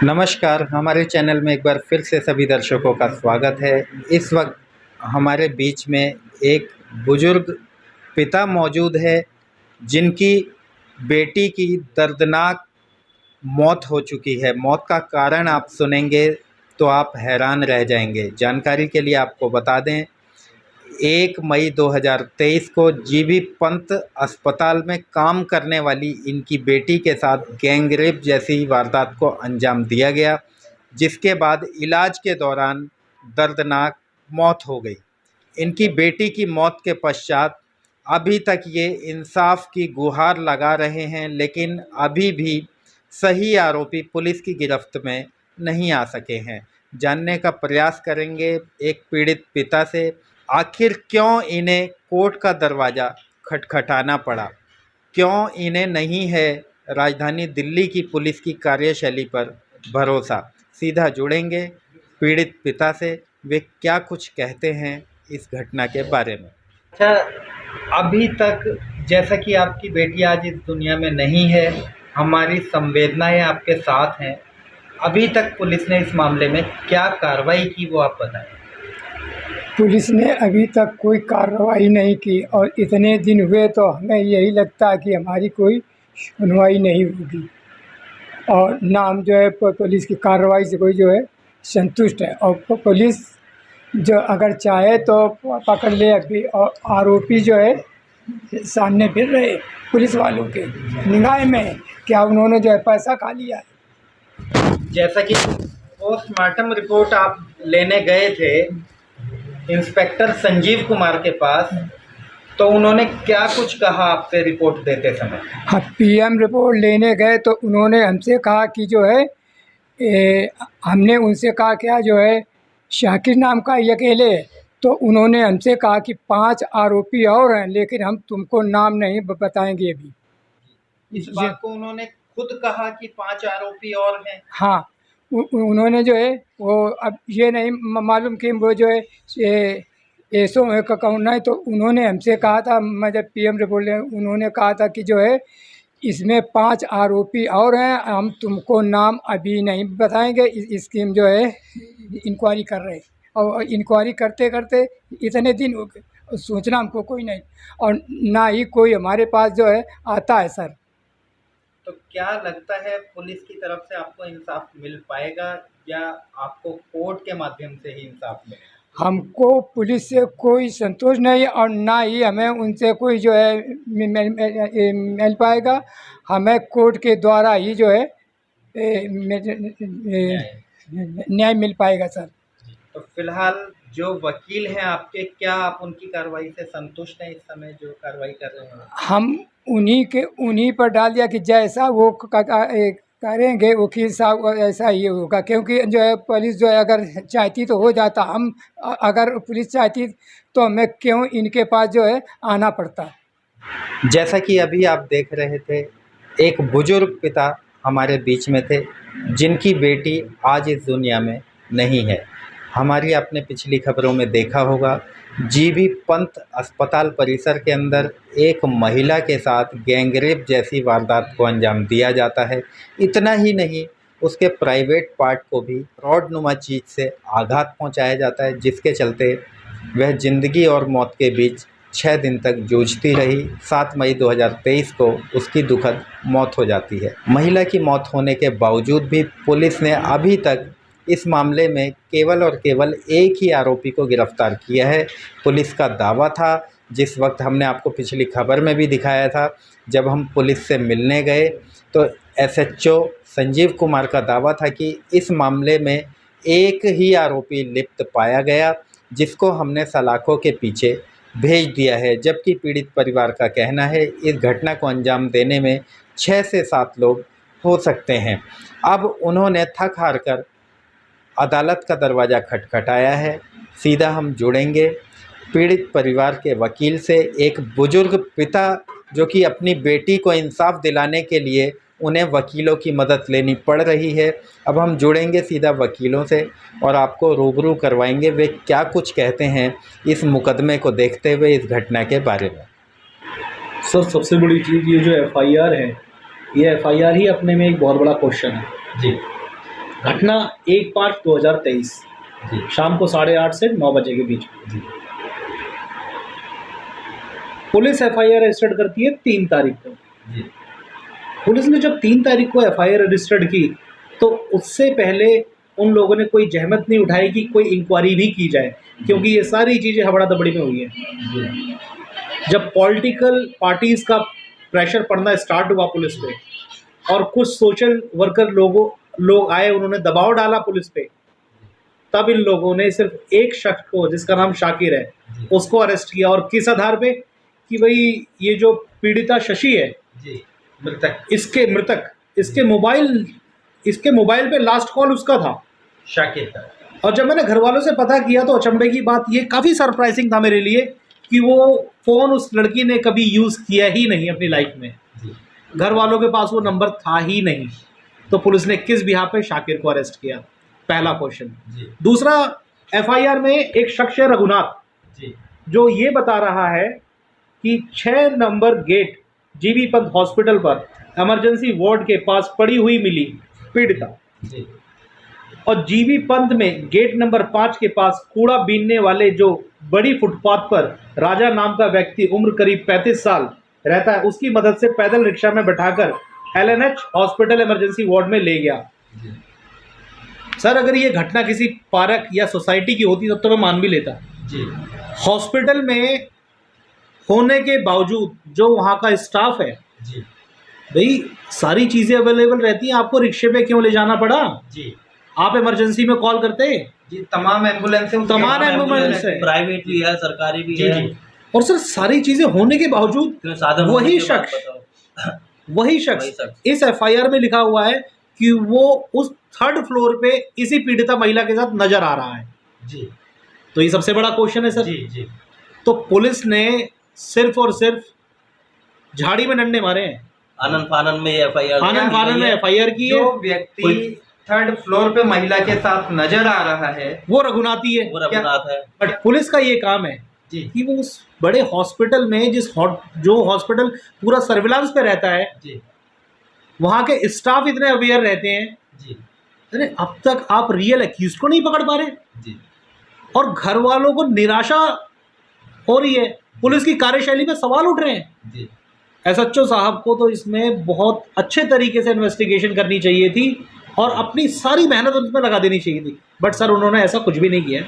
नमस्कार, हमारे चैनल में एक बार फिर से सभी दर्शकों का स्वागत है। इस वक्त हमारे बीच में एक बुजुर्ग पिता मौजूद है जिनकी बेटी की दर्दनाक मौत हो चुकी है। मौत का कारण आप सुनेंगे तो आप हैरान रह जाएंगे। जानकारी के लिए आपको बता दें, 1 मई 2023 को जीबी पंत अस्पताल में काम करने वाली इनकी बेटी के साथ गैंगरेप जैसी वारदात को अंजाम दिया गया, जिसके बाद इलाज के दौरान दर्दनाक मौत हो गई। इनकी बेटी की मौत के पश्चात अभी तक ये इंसाफ की गुहार लगा रहे हैं, लेकिन अभी भी सही आरोपी पुलिस की गिरफ्त में नहीं आ सके हैं। जानने का प्रयास करेंगे एक पीड़ित पिता से, आखिर क्यों इन्हें कोर्ट का दरवाज़ा खटखटाना पड़ा, क्यों इन्हें नहीं है राजधानी दिल्ली की पुलिस की कार्यशैली पर भरोसा। सीधा जुड़ेंगे पीड़ित पिता से, वे क्या कुछ कहते हैं इस घटना के बारे में। अच्छा, अभी तक जैसा कि आपकी बेटी आज इस दुनिया में नहीं है, हमारी संवेदनाएं आपके साथ हैं। अभी तक पुलिस ने इस मामले में क्या कार्रवाई की, वो आप बताएं। पुलिस ने अभी तक कोई कार्रवाई नहीं की और इतने दिन हुए तो हमें यही लगता है कि हमारी कोई सुनवाई नहीं होगी और ना हम जो है पुलिस की कार्रवाई से कोई जो है संतुष्ट है। और पुलिस जो अगर चाहे तो पकड़ ले अभी, और आरोपी जो है सामने फिर रहे पुलिस वालों के निगाह में, क्या उन्होंने जो है पैसा खा लिया है। जैसा कि पोस्टमार्टम रिपोर्ट आप लेने गए थे इंस्पेक्टर संजीव कुमार के पास, तो उन्होंने क्या कुछ कहा आपसे रिपोर्ट देते समय? हाँ, पीएम रिपोर्ट लेने गए तो उन्होंने हमसे कहा कि जो है हमने उनसे कहा क्या जो है शाकिर नाम का ये अकेले, तो उन्होंने हमसे कहा कि 5 आरोपी और हैं, लेकिन हम तुमको नाम नहीं बताएंगे अभी। इस बात को उन्होंने खुद कहा कि 5 आरोपी और हैं? हाँ, उन्होंने जो है वो अब ये नहीं मालूम कि वो जो है ऐसो का कौन है, तो उन्होंने हमसे कहा था, मैं जब पीएम रिपोर्ट ले उन्होंने कहा था कि जो है इसमें 5 आरोपी और हैं, हम तुमको नाम अभी नहीं बताएंगे। इसकी हम जो है इंक्वायरी कर रहे हैं और इंक्वायरी करते करते इतने दिन हो गए, सोचना हमको कोई नहीं और ना ही कोई हमारे पास जो है आता है सर। तो क्या लगता है पुलिस की तरफ से आपको इंसाफ मिल पाएगा या आपको कोर्ट के माध्यम से ही इंसाफ मिलेगा? हमको पुलिस से कोई संतोष नहीं और ना ही हमें उनसे कोई जो है मिल पाएगा। हमें कोर्ट के द्वारा ही जो है न्याय मिल पाएगा सर। तो फिलहाल जो वकील हैं आपके, क्या आप उनकी कार्रवाई से संतुष्ट हैं? इस समय जो कार्रवाई कर रहे हैं हम उन्हीं पर डाल दिया कि जैसा वो करेंगे वकील साहब ऐसा ही होगा, क्योंकि जो है पुलिस जो है अगर चाहती तो हो जाता, हम अगर पुलिस चाहती तो हमें क्यों इनके पास जो है आना पड़ता। जैसा कि अभी आप देख रहे थे, एक बुजुर्ग पिता हमारे बीच में थे जिनकी बेटी आज इस दुनिया में नहीं है। हमारी आपने पिछली खबरों में देखा होगा, जीबी पंत अस्पताल परिसर के अंदर एक महिला के साथ गैंगरेप जैसी वारदात को अंजाम दिया जाता है। इतना ही नहीं, उसके प्राइवेट पार्ट को भी रॉडनुमा चीज़ से आघात पहुंचाया जाता है, जिसके चलते वह ज़िंदगी और मौत के बीच 6 दिन तक जूझती रही। 7 मई 2023 को उसकी दुखद मौत हो जाती है। महिला की मौत होने के बावजूद भी पुलिस ने अभी तक इस मामले में केवल और केवल एक ही आरोपी को गिरफ्तार किया है। पुलिस का दावा था, जिस वक्त हमने आपको पिछली खबर में भी दिखाया था, जब हम पुलिस से मिलने गए तो एसएचओ संजीव कुमार का दावा था कि इस मामले में एक ही आरोपी लिप्त पाया गया, जिसको हमने सलाखों के पीछे भेज दिया है। जबकि पीड़ित परिवार का कहना है इस घटना को अंजाम देने में 6 से 7 लोग हो सकते हैं। अब उन्होंने थक हार कर अदालत का दरवाज़ा खटखटाया है। सीधा हम जुड़ेंगे पीड़ित परिवार के वकील से। एक बुजुर्ग पिता जो कि अपनी बेटी को इंसाफ दिलाने के लिए उन्हें वकीलों की मदद लेनी पड़ रही है। अब हम जुड़ेंगे सीधा वकीलों से और आपको रूबरू करवाएंगे वे क्या कुछ कहते हैं इस मुकदमे को देखते हुए इस घटना के बारे में। सर, सबसे बड़ी चीज़ ये जो एफआईआर है, ये एफआईआर ही अपने में एक बहुत बड़ा क्वेश्चन है जी। घटना 1/5/2023 जी। शाम को 8:30 से 9 बजे के बीच जी। पुलिस एफआईआर रजिस्टर्ड करती है 3 तारीख को। जी। पुलिस ने जब 3 तारीख को एफआईआर रजिस्टर्ड की तो उससे पहले उन लोगों ने कोई जहमत नहीं उठाई कि कोई इंक्वायरी भी की जाए, क्योंकि ये सारी चीज़ें हबड़ा दबड़ी में हुई हैं। जब पॉलिटिकल पार्टीज़ का प्रेशर पड़ना स्टार्ट हुआ पुलिस पे और कुछ सोशल वर्कर लोग आए, उन्होंने दबाव डाला पुलिस पे, तब इन लोगों ने सिर्फ एक शख्स को, जिसका नाम शाकिर है, उसको अरेस्ट किया। और किस आधार पे? कि भाई ये जो पीड़िता शशि है, मृतक, इसके मोबाइल पे लास्ट कॉल उसका था, शाकिर का। और जब मैंने घर वालों से पता किया तो अचंभे की बात ये काफ़ी सरप्राइजिंग था मेरे लिए कि वो फ़ोन उस लड़की ने कभी यूज़ किया ही नहीं अपनी लाइफ में। घर वालों के पास वो नंबर था ही नहीं। तो पुलिस ने किस बिहार पे शाकिर को अरेस्ट किया? पहला क्वेश्चन। दूसरा, एफआईआर में एक शख्स है रघुनाथ, जो ये बता रहा है कि 6 number gate GB Pant hospital पर इमरजेंसी वार्ड के पास पड़ी हुई मिली पीड़िता, और जीबी पंत में गेट नंबर 5 के पास कूड़ा बीनने वाले जो बड़ी फुटपाथ पर राजा नाम का व्यक्ति उम्र करीब 35 साल रहता है, उसकी मदद से पैदल रिक्शा में बैठाकर एलएनएच हॉस्पिटल इमरजेंसी वार्ड में ले गया। सर, अगर ये घटना किसी पार्क या सोसाइटी की होती तब तो मैं मान भी लेता। हॉस्पिटल में होने के बावजूद जो वहाँ का स्टाफ है, भाई सारी चीज़ें अवेलेबल रहती हैं, आपको रिक्शे पे क्यों ले जाना पड़ा? आप इमरजेंसी में कॉल करते हैं जी। तमाम एम्बुलेंस है, प्राइवेट भी है, सरकारी भी है। और सर सारी चीज़ें होने के बावजूद वही शख्स इस एफआईआर में लिखा हुआ है कि वो उस 3rd फ्लोर पे इसी पीड़िता महिला के साथ नजर आ रहा है। तो ये सबसे बड़ा क्वेश्चन है सर। तो पुलिस ने सिर्फ और सिर्फ झाड़ी में डंडे मारे हैं। आनंद फानन में एफआईआर की है। जो व्यक्ति 3rd फ्लोर पे महिला के साथ नजर आ रहा है वो रघुनाथी है, रघुनाथ है। बट पुलिस का ये काम है कि वो उस बड़े हॉस्पिटल में जो हॉस्पिटल पूरा सर्विलांस पे रहता है, वहाँ के स्टाफ इतने अवेयर रहते हैं। अरे अब तक आप रियल एक्यूज को नहीं पकड़ पा रहे, और घर वालों को निराशा हो रही है, पुलिस की कार्यशैली पे सवाल उठ रहे हैं। एसएचओ साहब को तो इसमें बहुत अच्छे तरीके से इन्वेस्टिगेशन करनी चाहिए थी और अपनी सारी मेहनत उसमें लगा देनी चाहिए थी, बट सर उन्होंने ऐसा कुछ भी नहीं किया।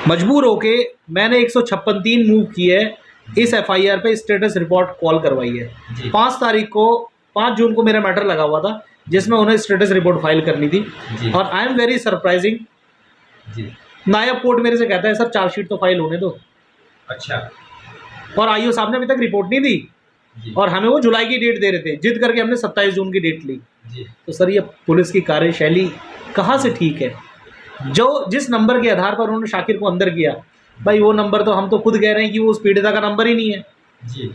मजबूर होके मैंने 156(3) मूव की है, इस एफआईआर पे स्टेटस रिपोर्ट कॉल करवाई है। 5 जून को मेरा मैटर लगा हुआ था जिसमें उन्हें स्टेटस रिपोर्ट फाइल करनी थी। और आई एम वेरी सरप्राइजिंग, नायब कोर्ट मेरे से कहता है सर चार्जशीट तो फाइल होने दो। अच्छा। और आईओ साहब ने अभी तक रिपोर्ट नहीं दी और हमें वो जुलाई की डेट दे रहे थे, जिद करके हमने 27 जून की डेट ली। तो सर ये पुलिस की कार्यशैली कहाँ से ठीक है? जिस नंबर के आधार पर उन्होंने शाकिर को अंदर किया, भाई वो नंबर तो हम तो खुद कह रहे हैं कि वो उस पीड़िता का नंबर ही नहीं है।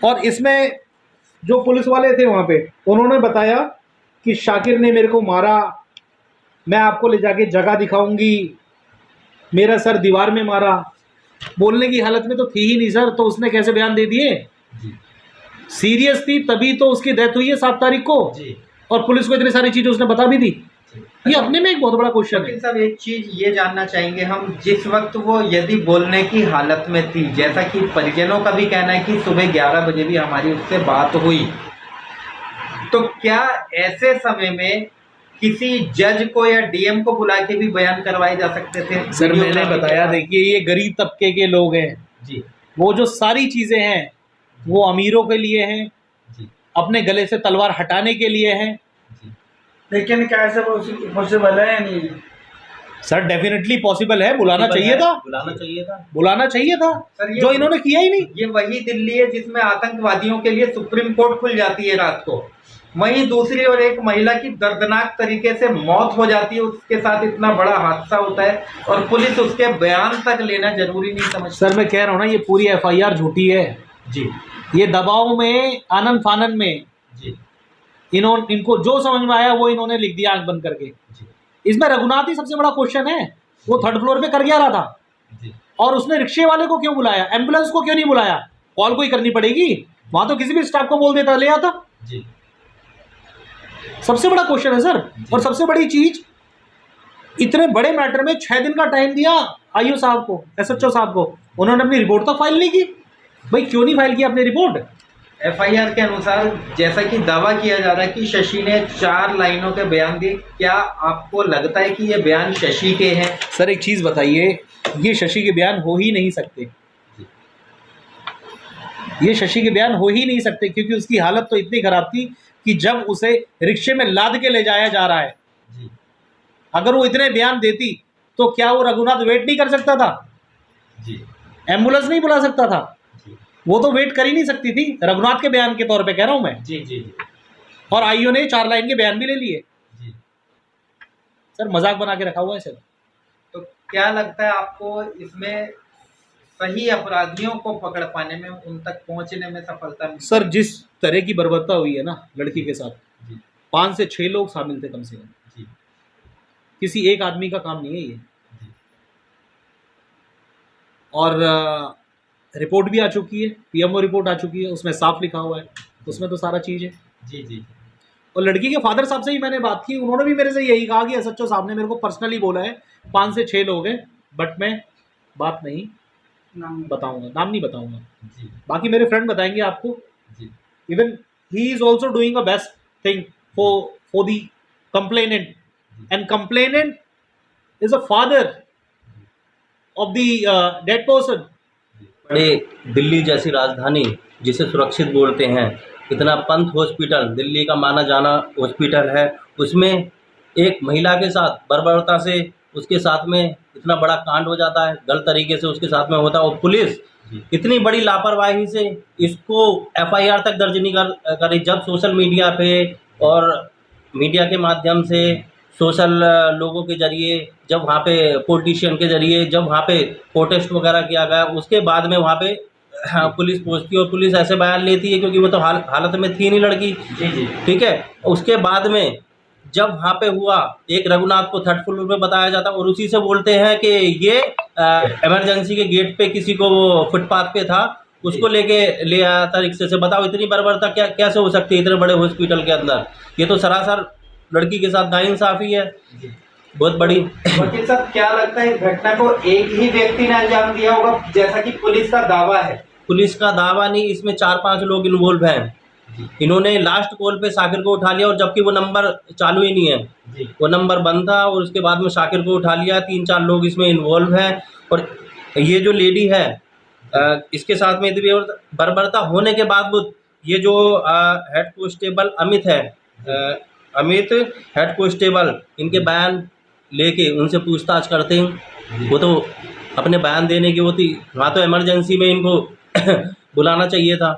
और इसमें जो पुलिस वाले थे वहाँ पे, उन्होंने बताया कि शाकिर ने मेरे को मारा, मैं आपको ले जाके जगह दिखाऊंगी, मेरा सर दीवार में मारा। बोलने की हालत में तो थी ही नहीं सर, तो उसने कैसे बयान दे दिए? सीरियस थी तभी तो उसकी डेथ हुई है 7 तारीख को, और पुलिस को इतनी सारी चीज़ें उसने बता भी दी। ये अपने में एक बहुत बड़ा क्वेश्चन है। सब एक चीज़ ये जानना चाहेंगे हम, जिस वक्त वो यदि बोलने की हालत में थी, जैसा कि परिजनों का भी कहना है कि सुबह 11 बजे भी हमारी उससे बात हुई, तो क्या ऐसे समय में किसी जज को या डीएम को बुला के भी बयान करवाए जा सकते थे? सर मैंने बताया, देखिए ये गरीब तबके के लोग हैं वो जो सारी चीज़ें हैं वो अमीरों के लिए हैं, अपने गले से तलवार हटाने के लिए हैं। लेकिन क्या ऐसा पॉसिबल है या नहीं? सर डेफिनेटली पॉसिबल है, बुलाना चाहिए था, बुलाना चाहिए था। बुलाना चाहिए था, सर, ये जो इन्होंने किया ही नहीं। ये वही दिल्ली है जिसमें आतंकवादियों के लिए सुप्रीम कोर्ट खुल जाती है रात को, वहीं दूसरी ओर एक महिला की दर्दनाक तरीके से मौत हो जाती है, उसके साथ इतना बड़ा हादसा होता है और पुलिस उसके बयान तक लेना जरूरी नहीं समझती। सर मैं कह रहा हूँ ना, ये पूरी एफआईआर झूठी है जी ये दबाव में, आनन फानन में जी इनको जो समझ में आया वो इन्होंने लिख दिया आंख बंद करके। जी इसमें रघुनाथ ही सबसे बड़ा क्वेश्चन है, वो थर्ड फ्लोर पे कर क्या रहा था, जी और उसने रिक्शे वाले को क्यों बुलाया, एम्बुलेंस को क्यों नहीं बुलाया? कॉल कोई करनी पड़ेगी, वहां तो किसी भी स्टाफ को बोल देता, ले आता। जी सबसे बड़ा क्वेश्चन है सर। और सबसे बड़ी चीज, इतने बड़े मैटर में 6 दिन का टाइम दिया आईओ साहब को, एसएचओ साहब को, उन्होंने अपनी रिपोर्ट तक फाइल नहीं की। भाई क्यों नहीं फाइल किया अपनी रिपोर्ट? एफआईआर के अनुसार जैसा कि दावा किया जा रहा है कि शशि ने 4 लाइनों के बयान दिए, क्या आपको लगता है कि ये बयान शशि के हैं? सर एक चीज बताइए, ये शशि के बयान हो ही नहीं सकते, ये शशि के बयान हो ही नहीं सकते, क्योंकि उसकी हालत तो इतनी खराब थी कि जब उसे रिक्शे में लाद के ले जाया जा रहा है, जी अगर वो इतने बयान देती तो क्या वो रघुनाथ वेट नहीं कर सकता था? जी एम्बुलेंस नहीं बुला सकता था? जी वो तो वेट कर ही नहीं सकती थी, रघुनाथ के बयान के तौर पे कह रहा हूं मैं। जी जी और आईओ ने 4 लाइन के बयान भी ले लिए। जी सर मजाक बना के रखा हुआ है सर। तो क्या लगता है आपको इसमें सही अपराधियों को पकड़ पाने में, उन तक पहुंचने में सफलता मिली? सर जिस तरह की बर्बरता हुई है ना लड़की के साथ, जी 5 से 6 लोग शामिल थे कम से कम, जी किसी एक आदमी का काम नहीं है ये। जी और रिपोर्ट भी आ चुकी है, पीएमओ रिपोर्ट आ चुकी है, उसमें साफ लिखा हुआ है, उसमें तो सारा चीज़ है। जी जी और लड़की के फादर साहब से ही मैंने बात की, उन्होंने भी मेरे से यही कहा कि एसएचओ साहब ने मेरे को पर्सनली बोला है 5 से 6 लोग हैं, बट मैं बात नहीं बताऊंगा, नाम नहीं बताऊंगा। जी बाकी मेरे फ्रेंड बताएंगे आपको। जी even he is also doing a best thing for the complainant, and complainant is a father of the dead person. बड़े दिल्ली जैसी राजधानी जिसे सुरक्षित बोलते हैं, इतना पंथ हॉस्पिटल दिल्ली का माना जाना हॉस्पिटल है, उसमें एक महिला के साथ बर्बरता से उसके साथ में इतना बड़ा कांड हो जाता है, गलत तरीके से उसके साथ में होता है, और पुलिस इतनी बड़ी लापरवाही से इसको एफआईआर तक दर्ज नहीं करी। जब सोशल मीडिया पे और मीडिया के माध्यम से, सोशल लोगों के जरिए, जब वहाँ पे पॉलिटिशियन के जरिए जब वहाँ पे प्रोटेस्ट वगैरह किया गया, उसके बाद में वहाँ पे पुलिस पहुँचती है और पुलिस ऐसे बयान लेती है, क्योंकि वो तो हालत में थी नहीं लड़की। जी जी ठीक है, उसके बाद में जब वहाँ पे हुआ, एक रघुनाथ को थर्ड फ्लोर पे बताया जाता और उसी से बोलते हैं कि ये इमरजेंसी के गेट पे किसी को वो फुटपाथ पे था, उसको लेके ले आया था रिक्शे से। बताओ इतनी बर्बरता क्या कैसे हो सकती है इतने बड़े हॉस्पिटल के अंदर? ये तो सरासर लड़की के साथ नाइंसाफी है बहुत बड़ी। वकील साहब, क्या लगता है इस घटना को एक ही व्यक्ति ने अंजाम दिया होगा, जैसा कि पुलिस का दावा है? पुलिस का दावा नहीं, इसमें 4-5 लोग इन्वॉल्व हैं। इन्होंने लास्ट कॉल पे शाकिर को उठा लिया, और जबकि वो नंबर चालू ही नहीं है, वो नंबर बंद था, और उसके बाद में शाकिर को उठा लिया। 3-4 लोग इसमें इन्वॉल्व हैं। और ये जो लेडी है, इसके साथ में इतनी बर्बरता होने के बावजूद ये जो हेड कांस्टेबल अमित है, अमित हेड कांस्टेबल, इनके बयान लेके उनसे पूछताछ करते हैं। वो तो अपने बयान देने की होती, वहाँ तो इमरजेंसी में इनको बुलाना चाहिए था।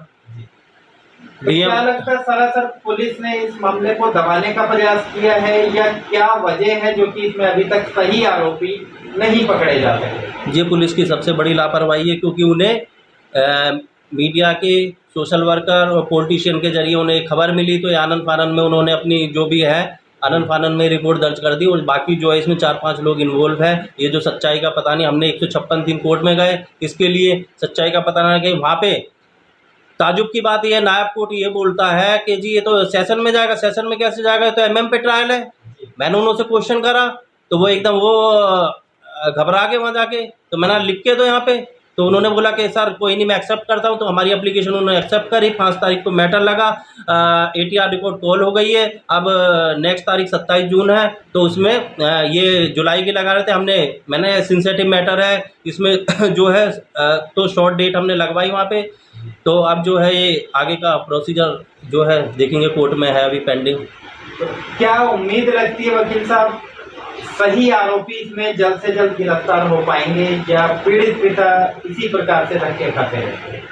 तो क्या लगता है सरासर पुलिस ने इस मामले को दबाने का प्रयास किया है, या क्या वजह है जो कि इसमें अभी तक सही आरोपी नहीं पकड़े जा सके? ये पुलिस की सबसे बड़ी लापरवाही है, क्योंकि उन्हें मीडिया के, सोशल वर्कर और पॉलिटिशियन के जरिए उन्हें खबर मिली, तो ये आनन फानन में उन्होंने अपनी जो भी है आनन फानन में रिपोर्ट दर्ज कर दी। और बाकी जो है इसमें 4-5 लोग इन्वॉल्व हैं। ये जो सच्चाई का पता नहीं, हमने 156 दिन कोर्ट में गए, इसके लिए सच्चाई का पता नहीं कि वहाँ पे ताजुब की बात यह, नायब कोर्ट ये बोलता है कि जी ये तो सेशन में जाएगा। सेशन में कैसे जाएगा? तो एमएम पे ट्रायल है। मैंने उन्होंने क्वेश्चन करा तो वो एकदम वो घबरा के वहाँ जाके, तो मैंने लिख के दो यहाँ पे, तो उन्होंने बोला कि सर कोई नहीं, मैं एक्सेप्ट करता हूँ। तो हमारी एप्लीकेशन उन्होंने एक्सेप्ट करी। 5 तारीख को मैटर लगा, ATR रिपोर्ट कॉल हो गई है। अब नेक्स्ट तारीख 27 जून है, तो उसमें ये जुलाई की लगा रहे थे मैंने सेंसिटिव मैटर है इसमें जो है, तो शॉर्ट डेट हमने लगवाई वहाँ पे। तो अब जो है ये आगे का प्रोसीजर जो है देखेंगे, कोर्ट में है अभी पेंडिंग। तो क्या उम्मीद लगती है वकील साहब, सही आरोपी इसमें जल्द से जल्द गिरफ्तार हो पाएंगे या पीड़ित पिता इसी प्रकार से धक्के खाते रहेंगे?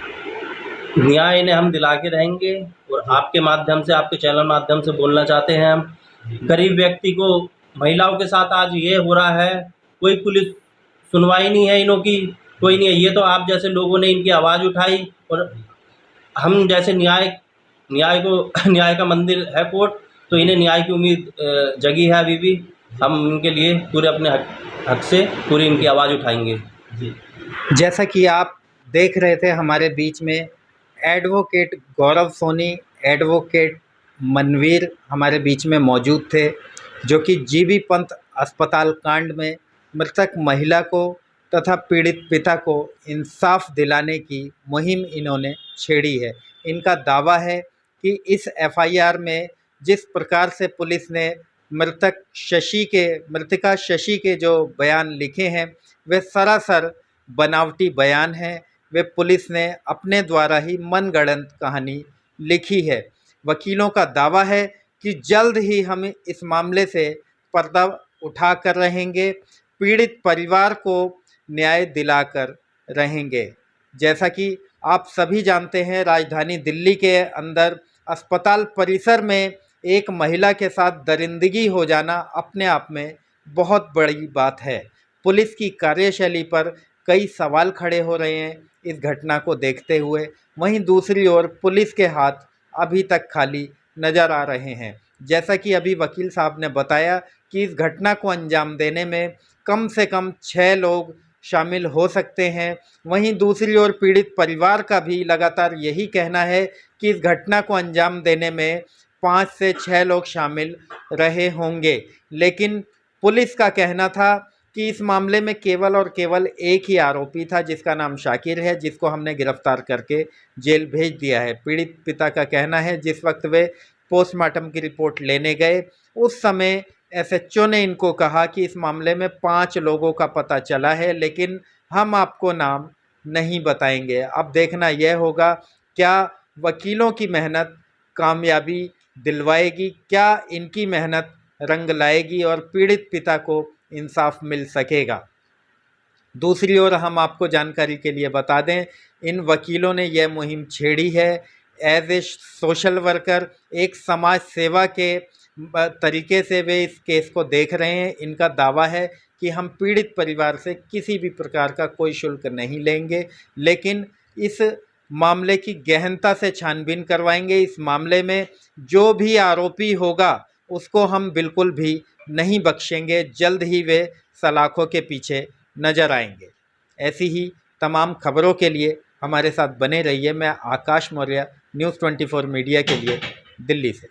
न्याय इन्हें हम दिला के रहेंगे और आपके माध्यम से, आपके चैनल माध्यम से बोलना चाहते हैं हम, गरीब व्यक्ति को, महिलाओं के साथ आज ये हो रहा है, कोई पुलिस सुनवाई नहीं है इनों की, कोई नहीं है। ये तो आप जैसे लोगों ने इनकी आवाज़ उठाई और हम जैसे न्याय को न्याय का मंदिर है कोर्ट, तो इन्हें न्याय की उम्मीद जगी है अभी भी। हम इनके लिए पूरे अपने हक से पूरी इनकी आवाज़ उठाएंगे। जी, जैसा कि आप देख रहे थे, हमारे बीच में एडवोकेट गौरव सोनी, एडवोकेट मनवीर हमारे बीच में मौजूद थे, जो कि जीबी पंत अस्पताल कांड में मृतक महिला को तथा पीड़ित पिता को इंसाफ दिलाने की मुहिम इन्होंने छेड़ी है। इनका दावा है कि इस एफआईआर में जिस प्रकार से पुलिस ने मृतका शशि के जो बयान लिखे हैं, वे सरासर बनावटी बयान हैं। वे पुलिस ने अपने द्वारा ही मनगढ़ंत कहानी लिखी है। वकीलों का दावा है कि जल्द ही हम इस मामले से पर्दा उठा कर रहेंगे, पीड़ित परिवार को न्याय दिलाकर रहेंगे। जैसा कि आप सभी जानते हैं, राजधानी दिल्ली के अंदर अस्पताल परिसर में एक महिला के साथ दरिंदगी हो जाना अपने आप में बहुत बड़ी बात है। पुलिस की कार्यशैली पर कई सवाल खड़े हो रहे हैं इस घटना को देखते हुए। वहीं दूसरी ओर पुलिस के हाथ अभी तक खाली नज़र आ रहे हैं। जैसा कि अभी वकील साहब ने बताया कि इस घटना को अंजाम देने में कम से कम 6 लोग शामिल हो सकते हैं। वहीं दूसरी ओर पीड़ित परिवार का भी लगातार यही कहना है कि इस घटना को अंजाम देने में 5 से 6 लोग शामिल रहे होंगे। लेकिन पुलिस का कहना था कि इस मामले में केवल और केवल एक ही आरोपी था, जिसका नाम शाकिर है, जिसको हमने गिरफ्तार करके जेल भेज दिया है। पीड़ित पिता का कहना है जिस वक्त वे पोस्टमार्टम की रिपोर्ट लेने गए, उस समय एसएचओ ने इनको कहा कि इस मामले में 5 लोगों का पता चला है, लेकिन हम आपको नाम नहीं बताएंगे। अब देखना यह होगा क्या वकीलों की मेहनत कामयाबी दिलवाएगी, क्या इनकी मेहनत रंग लाएगी और पीड़ित पिता को इंसाफ मिल सकेगा। दूसरी ओर हम आपको जानकारी के लिए बता दें, इन वकीलों ने यह मुहिम छेड़ी है एज ए सोशल वर्कर, एक समाज सेवा के तरीके से वे इस केस को देख रहे हैं। इनका दावा है कि हम पीड़ित परिवार से किसी भी प्रकार का कोई शुल्क नहीं लेंगे, लेकिन इस मामले की गहनता से छानबीन करवाएंगे। इस मामले में जो भी आरोपी होगा उसको हम बिल्कुल भी नहीं बख्शेंगे। जल्द ही वे सलाखों के पीछे नज़र आएंगे। ऐसी ही तमाम खबरों के लिए हमारे साथ बने रहिए। मैं आकाश मौर्य, न्यूज़ 24 मीडिया के लिए, दिल्ली से।